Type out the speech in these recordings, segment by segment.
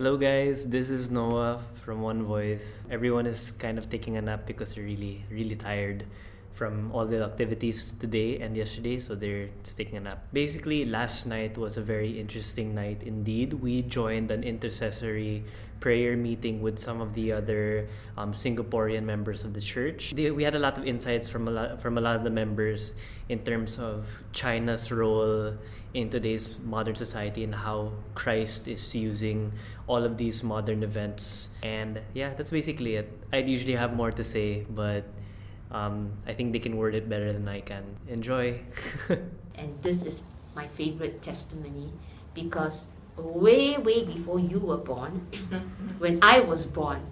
Hello guys, this is Noah from One Voice. Everyone is kind of taking a nap because they're really, really tired from all the activities today and yesterday, so they're just taking a nap. Basically, last night was a very interesting night indeed. We joined an intercessory prayer meeting with some of the other Singaporean members of the church. We had a lot of insights from a lot of the members in terms of China's role in today's modern society and how Christ is using all of these modern events. And yeah, that's basically it. I'd usually have more to say, but I think they can word it better than I can. Enjoy. And this is my favorite testimony because way before you were born, when I was born,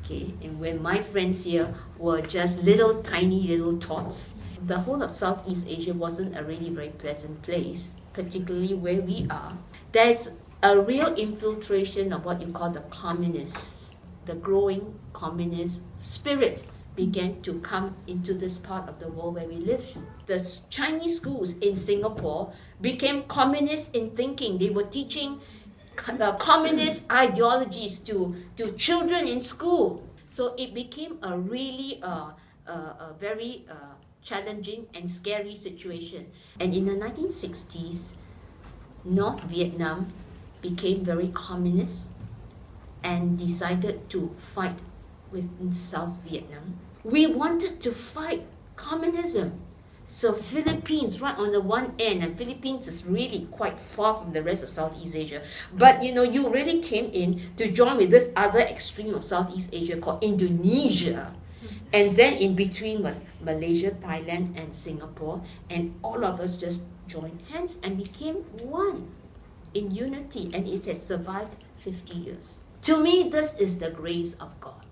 okay, and when my friends here were just tiny little tots, the whole of Southeast Asia wasn't a really very pleasant place, particularly where we are. There's a real infiltration of what you call the communists. The growing communist spirit began to come into this part of the world where we live. The Chinese schools in Singapore became communist in thinking. They were teaching communist ideologies to children in school. So it became a really very challenging and scary situation. And in the 1960s, North Vietnam became very communist and decided to fight with South Vietnam. We wanted to fight communism. So Philippines, right on the one end, and Philippines is really quite far from the rest of Southeast Asia. But you really came in to join with this other extreme of Southeast Asia called Indonesia. And then in between was Malaysia, Thailand, and Singapore. And all of us just joined hands and became one in unity. And it has survived 50 years. To me, this is the grace of God.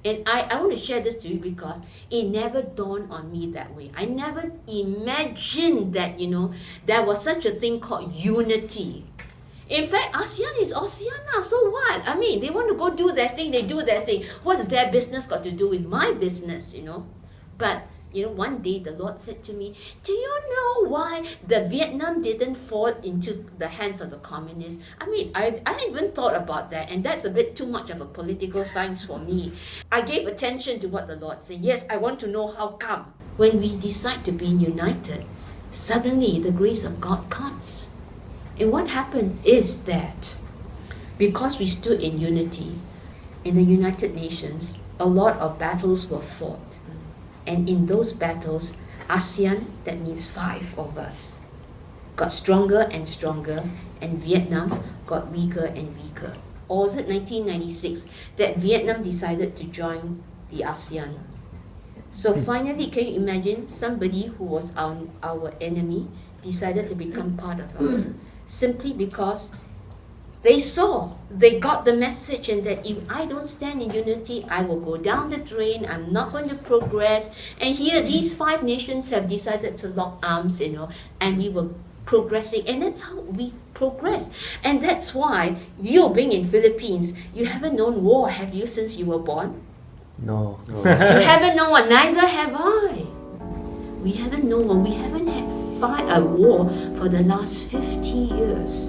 And I want to share this to you because it never dawned on me that way. I never imagined that, there was such a thing called unity. In fact, ASEAN is ASEAN now, so what? I mean, they want to go do their thing, they do their thing. What's their business got to do with my business, But, one day the Lord said to me, do you know why the Vietnam didn't fall into the hands of the communists? I mean, I hadn't even thought about that, and that's a bit too much of a political science for me. I gave attention to what the Lord said. Yes, I want to know how come. When we decide to be united, suddenly the grace of God comes. And what happened is that because we stood in unity in the United Nations, a lot of battles were fought. And in those battles, ASEAN, that means 5 of us, got stronger and stronger, and Vietnam got weaker and weaker. Or was it 1996 that Vietnam decided to join the ASEAN? So finally, can you imagine somebody who was our enemy decided to become part of us? Simply because they got the message, and that if I don't stand in unity, I will go down the drain, I'm not going to progress. And here, these 5 nations have decided to lock arms, and we were progressing. And that's how we progress. And that's why you being in Philippines, you haven't known war, have you, since you were born? No. You haven't known war, neither have I. We haven't known war, we haven't had a war for the last 50 years.